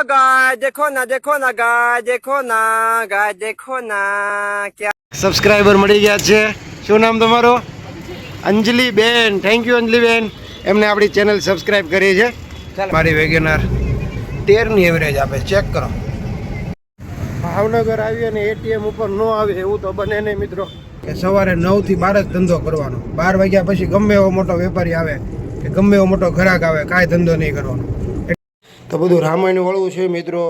गाय देखो ना गाय देखो ना क्या સબસ્ક્રાઇબર મળી ગયા છે। શું નામ તમારું? અંજલિ બેન। થેન્ક યુ અંજલિ બેન, એમને આપણી ચેનલ સબસ્ક્રાઇબ કરી છે। મારી વેગેનાર 13ની એવરેજ આપે, ચેક કરો। ભાવનગર આવી અને એટીએમ ઉપર ન આવે એવું તો બને નહીં મિત્રો, કે સવારે 9 થી 12 જ ધંધો કરવાનો। 12 વાગ્યા પછી ગમે એવો મોટો વેપારી આવે કે ગમે એવો મોટો ગ્રાહક આવે, કાંઈ ધંધો નહીં કરવાનો। તો બધું રામાયણ વાળું છે મિત્રો।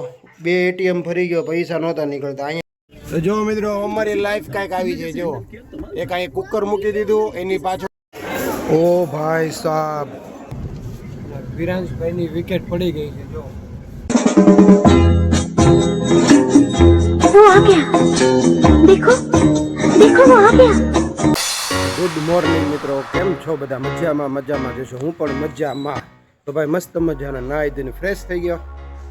2 એટીએમ ફરી ગયો, પૈસા નહોતા નીકળતા। અહીંયા તો જો મિત્રો અમારી લાઈફ કાંઈક આવી છે। જો એક અહીં કુકર મૂકી દીધું, એની પાછળ ઓ ભાઈ સાહેબ વિરાંશભાઈની વિકેટ પડી ગઈ છે। જો वो आ गया, देखो देखो वो आ गया। ગુડ મોર્નિંગ મિત્રો, કેમ છો બધા? મજામાં જશો? હું પણ મજામાં। તો ભાઈ મસ્ત મજાના નાહી ધોઈને ફ્રેશ થઈ ગયો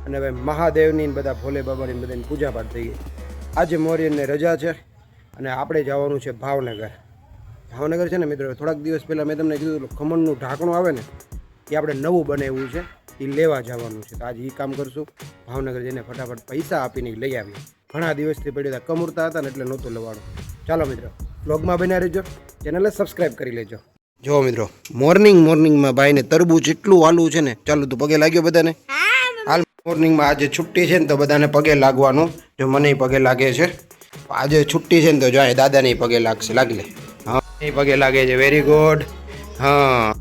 અને ભાઈ મહાદેવની બધા ભોલે બાબાની બધાની પૂજા પાઠ થઈ ગઈ। આજે મોરિયનને રજા છે અને આપણે જવાનું છે ભાવનગર। ભાવનગર છે ને મિત્રો, થોડાક દિવસ પહેલાં મેં તમને કીધું ખમણનું ઢાંકણું આવે ને, એ આપણે નવું બનાવ્યું છે, એ લેવા જવાનું છે। તો આજે એ કામ કરશું, ભાવનગર જઈને ફટાફટ પૈસા આપીને લઈ આવીએ। ઘણા દિવસથી પડ્યા હતા, કમુરતા હતા ને એટલે નહોતું લેવાનું। ચાલો મિત્રો બ્લોગમાં બન્યા રહેજો, ચેનલને સબસ્ક્રાઈબ કરી લેજો। જો મિત્રો મોર્નિંગમાં ભાઈને તરબૂચ એટલું વાલું છે ને, ચાલો તું પગે લાગ્યો બધાને? હાલ મોર્નિંગમાં આજે છુટ્ટી છે ને તો બધાને પગે લાગવાનું। જો મને પગે લાગે છે, આજે છુટ્ટી છે ને તો જો દાદાને પગે લાગશે, લાગી લે। હા એ પગે લાગે છે, વેરી ગુડ। હા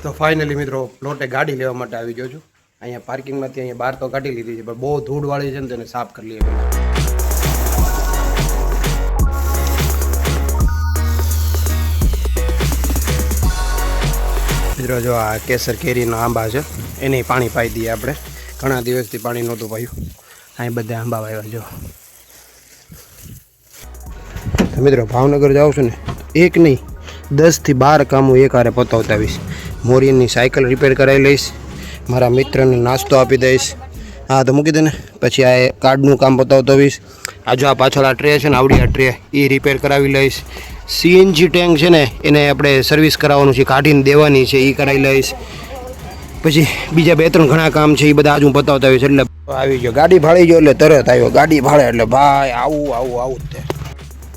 તો ફાઇનલી મિત્રો પ્લોટે ગાડી લેવા માટે આવી ગયો છું। અહીંયા પાર્કિંગમાંથી અહીંયા બહાર તો કાઢી લીધી છે, પણ બહુ ધૂળવાળી છે ને તેને સાફ કરી લઈએ પહેલાં। મિત્રો જો આ કેસર કેરીનો આંબા છે, એને પાણી પાઈ દઈએ આપણે। ઘણા દિવસથી પાણી નહોતું પાયું। અહીં બધા આંબા વાવ્યા જો। તો મિત્રો ભાવનગર જાઉં છું ને, એક નહીં 10 થી 12 કામો એક હારે પતાવતા આવીશ। મોરિયનની સાયકલ રિપેર કરાવી લઈશ, મારા મિત્રને નાસ્તો આપી દઈશ। હા તો મૂકી દે ને, પછી આ કાર્ડનું કામ પતાવતો આવીશ। આ જો આ પાછળ આ ટ્રે છે ને, આવડી આ ટ્રે એ રિપેર કરાવી લઈશ। સીએનજી ટેન્ક છે ને, એને આપણે સર્વિસ કરાવવાનું છે, કાઢીને દેવાની છે, એ કરાવી લઈશ। પછી બીજા 2-3 ઘણા કામ છે, એ બધા આજ હું પતાવતા આવીશ। એટલે આવી ગયો, ગાડી ભાળી ગયો એટલે તરત આવ્યો। ગાડી ભાડે એટલે ભાઈ આવું જ તે।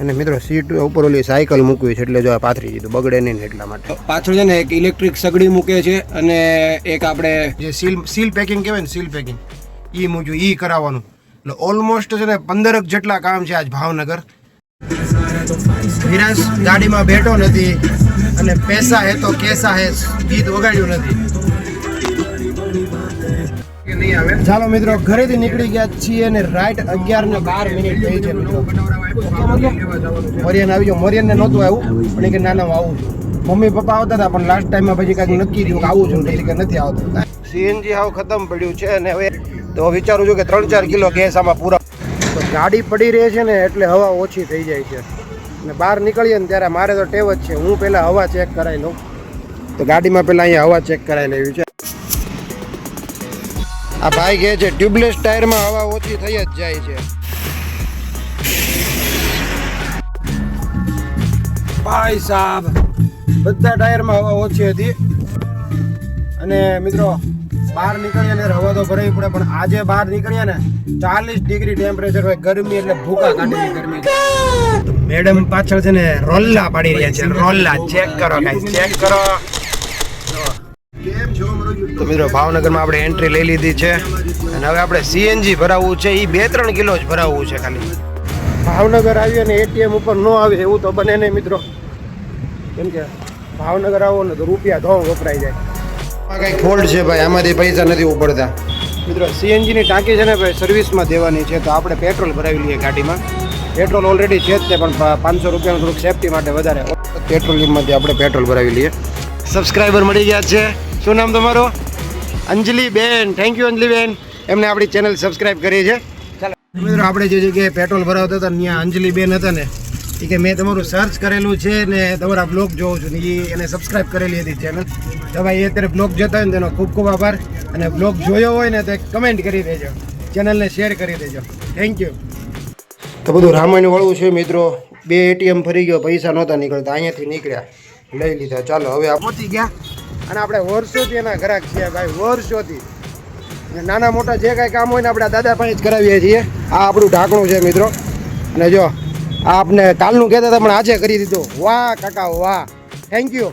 અને મિત્રો સીટ ઉપર ઓલી સાયકલ મૂકવી છે, એટલે જો આ પાથરી દીધું, બગડે નહીં ને એટલા માટે। પાછળ છે ને એક ઇલેક્ટ્રિક સગડી મૂકે છે અને એક આપણે જે સીલ પેકિંગ કહેવાય ને, સીલ પેકિંગ એ મૂક્યું, એ કરાવવાનું। એટલે ઓલમોસ્ટ છે ને 15 જેટલા કામ છે આજ ભાવનગર। વિરાંશ ગાડીમાં બેઠો નથી અને પૈસા હે તો કેસા હે ગીત વગાડ્યું નથી। ચાલો મિત્રો ઘરેથી નીકળી ગયા છીએ અને રાઈટ 11:12 થઈ છે મિત્રો। મોરિયન આવી ગયો, મોરિયનને નહોતું આવ્યું પણ એ કે નાના આવું છું। મમ્મી પપ્પા આવતા હતા પણ લાસ્ટ ટાઈમમાં પછી કાંઈક નક્કી થયું કે આવું છું, એટલે કે નથી આવતું। સીએનજી હાવ ખતમ પડ્યું છે અને હવે તો વિચારું છું કે 3-4 કિલો ગેસ આમાં પૂરા। તો ગાડી પડી રહે છે ને એટલે હવા ઓછી થઈ જાય છે અને બહાર નીકળીએ ને ત્યારે મારે તો ટેવ જ છે, હું પહેલાં હવા ચેક કરાવી લઉં। તો ગાડીમાં પહેલાં અહીંયા હવા ચેક કરાવી લેવી છે। આ ભાઈ કહે છે ટ્યુબલેસ ટાયરમાં હવા ઓછી થઈ જ જાય છે। ભાઈ સાહેબ બધા ટાયરમાં હવા ઓછી હતી અને મિત્રો બહાર નીકળીએ ને હવા તો ભરાવી પડે, પણ આજે બહાર નીકળીએ ને 40 ડિગ્રી ટેમ્પરેચર હોય, ગરમી એટલે ભૂકા કાઢેલી ગરમી। મેડમ પાછળ છે ને રોલ્લા પાડી રહ્યા છે, રોલ્લા ચેક કરો ગાઈસ, ચેક કરો। તો મિત્રો ભાવનગરમાં આપણે એન્ટ્રી લઈ લીધી છે અને હવે આપણે સીએનજી ભરાવવું છે, એ 2-3 કિલો જ ભરાવવું છે ખાલી। ભાવનગર આવી અને એટીએમ ઉપર ન આવે એવું તો બને નહીં મિત્રો, કેમ કે ભાવનગર આવો ને તો રૂપિયા ધોમ વપરાઈ જાય। આ કંઈક ફોલ્ટ છે ભાઈ, આમાંથી પૈસા નથી ઉપડતા મિત્રો। સીએનજીની ટાંકી છે ને ભાઈ સર્વિસમાં દેવાની છે, તો આપણે પેટ્રોલ ભરાવી લઈએ ગાડીમાં। પેટ્રોલ ઓલરેડી છે જ તે, પણ 500 રૂપિયાનું થોડુંક સેફટી માટે વધારે પેટ્રોલિયમમાંથી આપણે પેટ્રોલ ભરાવી લઈએ। સબસ્ક્રાઈબર મળી ગયા છે। શું નામ તમારું? અંજલિ બેન। થેન્ક યુ અંજલિ બેન, એમને આપણી ચેનલ સબસ્ક્રાઈબ કરી છે। ચાલો મિત્રો આપણે જે જગ્યાએ પેટ્રોલ ભરાવતા હતા ત્યાં અંજલિ બેન હતા ને, એ કે મેં તમારું સર્ચ કરેલું છે ને તમારા બ્લોગ જોઉં છું ને, એ એને સબસ્ક્રાઈબ કરેલી હતી ચેનલ। તો ભાઈ એ અત્યારે બ્લોગ જોતા હોય ને તેનો ખૂબ ખૂબ આભાર, અને બ્લોગ જોયો હોય ને તો કમેન્ટ કરી દેજો, ચેનલને શેર કરી દેજો। Thank you. તો બધું રામાયણ વાળું છે મિત્રો। 2 એટીએમ ફરી ગયો, પૈસા નહોતા નીકળતા, અહીંયાથી નીકળ્યા, લઈ લીધા। ચાલો હવે પહોંચી ગયા અને આપણે વર્ષોથી એના ગ્રાહક છીએ ભાઈ, વર્ષોથી। અને નાના મોટા જે કાંઈ કામ હોય ને આપણે આ દાદા પાસે જ કરાવીએ છીએ. આ આપણું ઢાંકણું છે મિત્રો. અને જો આ આપણે કાલનું કહેતા હતા પણ આજે કરી દીધું. વાહ કાકા વાહ, થેન્ક યુ.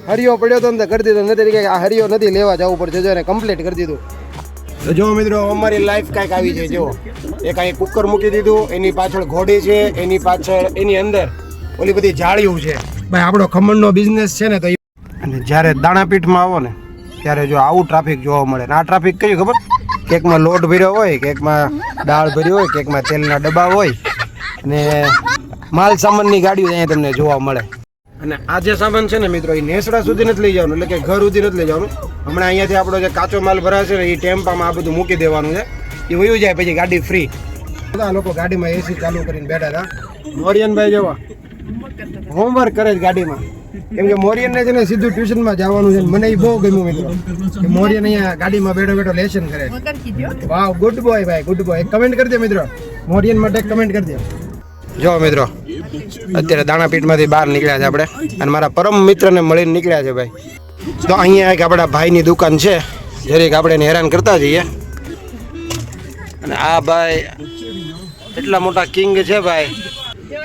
હરિયો પડ્યો તો ને કરી દીધો, નથી કે આ હરિયો નથી લેવા જવું પડશે, જો એને કમ્પ્લીટ કરી દીધું. તો જો મિત્રો અમારી લાઈફ કાંઈક આવી છે. જો એક અહીં કુકર મૂકી દીધું, એની પાછળ ઘોડી છે, એની પાછળ એની અંદર ઓલી બધી જાળીઓ છે. ભાઈ આપણો ખમણનો બિઝનેસ છે ને, તો અને જ્યારે દાણાપીઠમાં આવો ને ત્યારે જો આવું ટ્રાફિક જોવા મળે. ને આ ટ્રાફિક કયું ખબર? કેકમાં લોટ ભર્યો હોય, કેકમાં દાળ ભરી હોય, કેકમાં તેલના ડબ્બા હોય, અને માલ સામાનની ગાડીઓ અહીંયા તમને જોવા મળે. અને આ જે સામાન છે ને મિત્રો, એ નેસડા સુધી નથી લઈ જવાનું, એટલે કે ઘર સુધી નથી લઈ જવાનું. હમણાં અહીંયાથી આપણો જે કાચો માલ ભરાશે ને એ ટેમ્પામાં આ બધું મૂકી દેવાનું છે. એ વયું જાય પછી ગાડી ફ્રી. બધા લોકો ગાડીમાં એસી ચાલુ કરીને બેઠા હતા. મોરિયનભાઈ જવા હોમવર્ક કરે છે ગાડીમાં, કેમ કે મોરિયનને છે ને સીધું ટ્યુશનમાં જવાનું છે. મને એ બહુ ગમ્યું મિત્રો કે મોરિયન અહીંયા ગાડીમાં બેઠો બેઠો લેસન કરે. વાહ, ગુડ બોય ભાઈ, ગુડ બોય. કમેન્ટ કરી દો મિત્રો, મોરિયન માટે કમેન્ટ કરી દો. જો મિત્રો અત્યારે દાણાપીઠમાંથી બહાર નીકળ્યા છે આપણે, અને મારા પરમ મિત્રને મળીને નીકળ્યા છે ભાઈ. તો અહીંયા એક આપણા ભાઈની દુકાન છે, જરીક આપણે એને હેરાન કરતા જઈએ. અને આ ભાઈ એટલા મોટા કિંગ છે ભાઈ.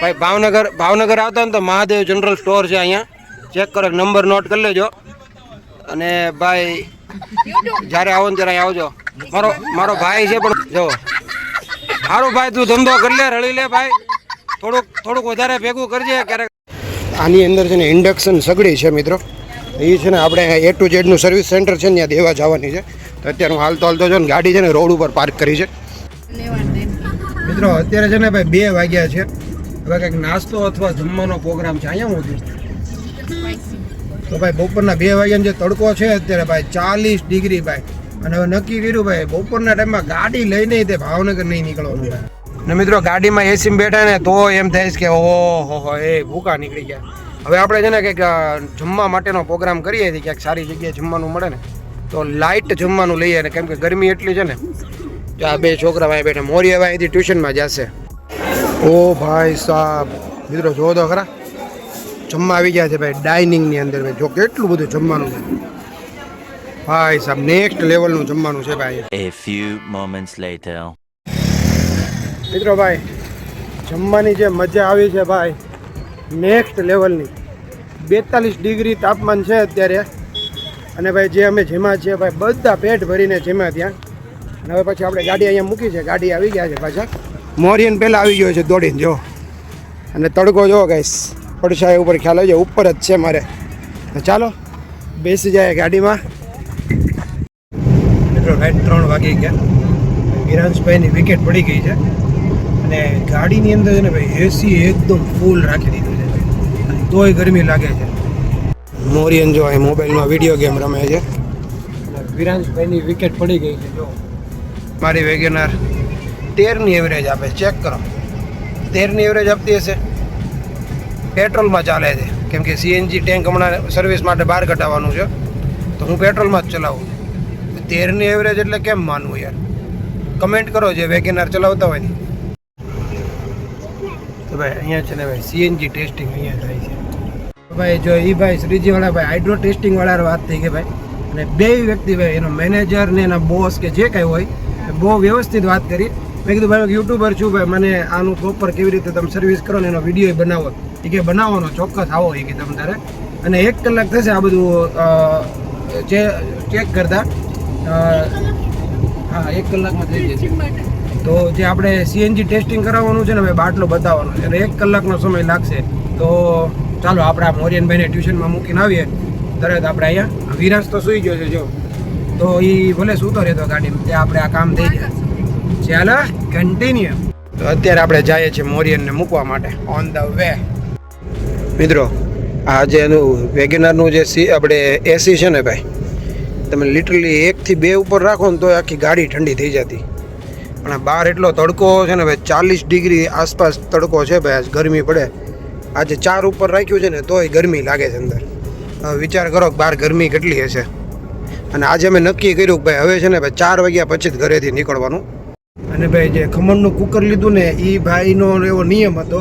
ભાઈ ભાવનગર આવતા ને તો મહાદેવ જનરલ સ્ટોર છે અહીંયા, ચેક કરો, નંબર નોટ કરી લેજો. અને ભાઈ જ્યારે આવો ને ત્યારે આવજો. મારો ભાઈ છે, પણ જો સારું ભાઈ, તું ધંધો કરી લે, રળી લે ભાઈ, થોડુંક વધારે ભેગું કરજે ક્યારેક. આની અંદર છે ને ઇન્ડક્શન સગડી છે મિત્રો. એ છે ને આપણે A to Z નું સર્વિસ સેન્ટર છે ને ત્યાં દેવા જવાની છે. તો અત્યારે હું હાલતો જો ને ગાડી છે ને રોડ ઉપર પાર્ક કરી છે મિત્રો. અત્યારે છે ને ભાઈ 2 વાગ્યા છે. હવે કંઈક નાસ્તો અથવા જમવાનો પ્રોગ્રામ છે અહીંયા. હું તો ભાઈ બપોરના 2 વાગ્યાનો જે તડકો છે અત્યારે ભાઈ 40 ડિગ્રી ભાઈ. અને હવે નક્કી કર્યું ભાઈ બપોરના ટાઈમમાં ગાડી લઈને તે ભાવનગર નહીં નીકળવાનું ભાઈ. ને મિત્રો ગાડીમાં એસીમાં બેઠા ને તો એમ થાય છે કે ઓહો એ ભૂકા નીકળી ગયા. હવે આપણે છે ને કંઈક જમવા માટેનો પ્રોગ્રામ કરીએ છીએ, ક્યાંક સારી જગ્યાએ જમવાનું મળે ને તો લાઇટ જમવાનું લઈએ ને, કેમ કે ગરમી એટલી છે ને. જો આ 2 છોકરા અહીં બેઠા, મોરી હવે અહીંથી ટ્યુશનમાં જશે. ઓ ભાઈ સાહેબ મિત્રો જો તો ખરા, જમવા આવી ગયા છે ભાઈ ડાઇનિંગની અંદર. ભાઈ જો કેટલું બધું જમવાનું છે ભાઈ સાહેબ, નેક્સ્ટ લેવલનું જમવાનું છે ભાઈ. A few moments later. મિત્રો ભાઈ જમવાની જે મજા આવી છે ભાઈ નેક્સ્ટ લેવલની. 42 ડિગ્રી તાપમાન છે અત્યારે. અને ભાઈ જે અમે જેમાં છીએ ભાઈ બધા પેટ ભરીને જેમાં ત્યાં. અને હવે પછી આપણે ગાડી અહીંયા મૂકી છે, ગાડી આવી ગયા છે પાછા. મોરિયન પહેલાં આવી ગયો છે દોડીને જો. અને તડકો જો ગાઈસ પડછાયા ઉપર ખ્યાલ આવી જાય, ઉપર જ છે મારે. તો ચાલો બેસી જાય ગાડીમાં. મિત્રો રાઈટ 3 વાગી ગયા. વિરાંશભાઈની વિકેટ પડી ગઈ છે. અને ગાડીની અંદર છે ને ભાઈ એસી એકદમ ફૂલ રાખી દીધું છે, તોય ગરમી લાગે છે. મોરિયન જો અહીં મોબાઈલમાં વિડીયો ગેમ રમે છે. વિરાંશભાઈની વિકેટ પડી ગઈ છે જો. મારી વેગેનાર 13ની એવરેજ આપે, ચેક કરો. 13ની એવરેજ આપતી હશે. પેટ્રોલમાં ચાલે છે, કેમ કે CNG ટેન્ક હમણાં સર્વિસ માટે બહાર કઢાવવાનું છે, તો હું પેટ્રોલમાં જ ચલાવું. 13ની એવરેજ એટલે કેમ માનવું યાર? કમેન્ટ કરો જે વેગેનાર ચલાવતા હોય ને. તો ભાઈ અહીંયા છે ને ભાઈ CNG ટેસ્ટિંગ અહીંયા થાય છે. ભાઈ જો એ ભાઈ શ્રીજીવાળા ભાઈ હાઇડ્રો ટેસ્ટિંગ વાળા વાત થઈ ગઈ ભાઈ. અને 2 વ્યક્તિ ભાઈ એનો મેનેજર ને એના બોસ કે જે કાંઈ હોય બહુ વ્યવસ્થિત વાત કરી. મેં કીધું ભાઈ યુટ્યુબર છું ભાઈ, મને આનું પ્રોપર કેવી રીતે તમે સર્વિસ કરો ને એનો વિડીયો બનાવો. એ કે બનાવવાનો ચોક્કસ આવો એ કે તમે તારે. અને 1 કલાક થશે આ બધું ચેક કરતા. હા 1 કલાકમાં થઈ જશે. તો જે આપણે CNG ટેસ્ટિંગ કરાવવાનું છે ને ભાઈ બાટલો બતાવવાનો છે, અને 1 કલાકનો સમય લાગશે. તો ચાલો આપણે આ મોરિયનભાઈને ટ્યુશનમાં મૂકીને આવીએ તરત. આપણે અહીંયા વિરાંશ તો સૂઈ ગયો છે જો, તો એ ભલે સૂતો રહેતો ગાડીમાં, ત્યાં આપણે આ કામ થઈ જાય. ચાલો કન્ટિન્યુ. તો અત્યારે આપણે જઈએ છીએ મોરિયનને મૂકવા માટે ઓન ધ વે. મિત્રો આ જે એનું વેગેનારનું જે આપણે એસી છે ને ભાઈ, તમે લિટરલી 1 થી 2 ઉપર રાખો ને તો આખી ગાડી ઠંડી થઈ જતી. પણ બહાર એટલો તડકો છે ને ભાઈ, 40 ડિગ્રી આસપાસ તડકો છે ભાઈ. આજ ગરમી પડે. આજે 4 ઉપર રાખ્યું છે ને તોય ગરમી લાગે છે અંદર. હવે વિચાર કરો કે બહાર ગરમી કેટલી હશે. અને આજે અમે નક્કી કર્યું કે ભાઈ હવે છે ને ભાઈ 4 વાગ્યા પછી જ ઘરેથી નીકળવાનું. અને ભાઈ જે ખમણનું કુકર લીધું ને એ ભાઈનો એવો નિયમ હતો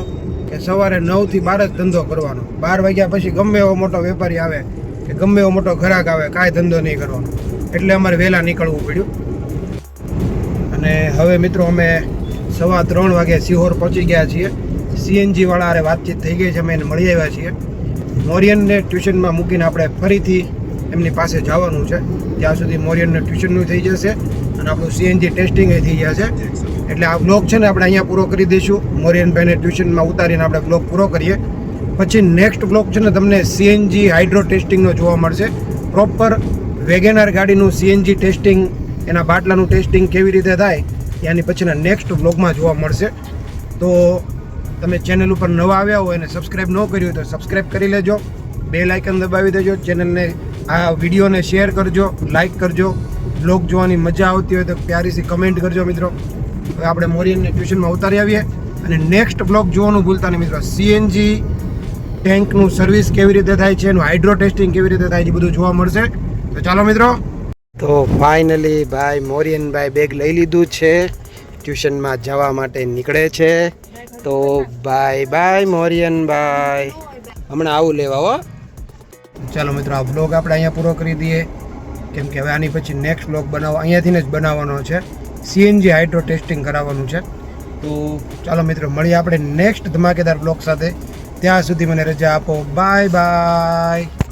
કે સવારે 9 થી 12 જ ધંધો કરવાનો. 12 વાગ્યા પછી ગમે એવો મોટો વેપારી આવે કે ગમે એવો મોટો ગ્રાહક આવે, કાંઈ ધંધો નહીં કરવાનો. એટલે અમારે વહેલા નીકળવું પડ્યું. અને હવે મિત્રો અમે 3:15 વાગે સિહોર પહોંચી ગયા છીએ. સીએનજી વાળા હારે વાતચીત થઈ ગઈ છે, અમે એને મળી આવ્યા છીએ. મોરિયનને ટ્યુશનમાં મૂકીને આપણે ફરીથી એમની પાસે જવાનું છે. ત્યાં સુધી મોરિયનને ટ્યુશનનું થઈ જશે અને આપણું સીએનજી ટેસ્ટિંગ થઈ જશે. એટલે આ બ્લોગ છે ને આપણે અહીંયા પૂરો કરી દઈશું. મોરિયનભાઈને ટ્યુશનમાં ઉતારીને આપણે બ્લોગ પૂરો કરીએ. પછી નેક્સ્ટ બ્લોગ છે ને તમને સીએનજી હાઇડ્રો ટેસ્ટિંગનો જોવા મળશે. પ્રોપર વેગેનાર ગાડીનું સીએનજી ટેસ્ટિંગ, એના બાટલાનું ટેસ્ટિંગ કેવી રીતે થાય ત્યાંની પછીના નેક્સ્ટ બ્લોગમાં જોવા મળશે. તો તમે ચેનલ ઉપર નવા આવ્યા હોય અને સબસ્ક્રાઈબ ન કર્યું હોય તો સબસ્ક્રાઈબ કરી લેજો, બેલ આઇકન દબાવી દેજો, ચેનલને આ વિડીયોને શેર કરજો, લાઇક કરજો. બ્લોગ જોવાની મજા આવતી હોય તો પ્યારીસી કમેન્ટ કરજો મિત્રો. હવે આપણે મોરિયનને ટ્યુશનમાં ઉતારી આવીએ અને નેક્સ્ટ બ્લોગ જોવાનું ભૂલતા નહીં મિત્રો. સીએનજી ટેન્કનું સર્વિસ કેવી રીતે થાય છે, એનું હાઇડ્રો ટેસ્ટિંગ કેવી રીતે થાય છે, બધું જોવા મળશે. તો ચાલો મિત્રો. તો ફાઇનલી ભાઈ મોરિયનભાઈ બેગ લઈ લીધું છે, ટ્યુશનમાં જવા માટે નીકળે છે. તો બાય બાય મોરિયનભાઈ, હમણાં આવું લેવા હો. ચાલો મિત્રો, આ બ્લોગ આપણે અહીંયા પૂરો કરી દઈએ, કેમ કે હવે આની પછી નેક્સ્ટ બ્લોગ અહીંયાથી જ બનાવવાનો છે. સીએનજી હાઇડ્રો ટેસ્ટિંગ કરાવવાનું છે. તો ચાલો મિત્રો, મળીએ આપણે નેક્સ્ટ ધમાકેદાર બ્લોગ સાથે. ત્યાં સુધી મને રજા આપો. Bye bye.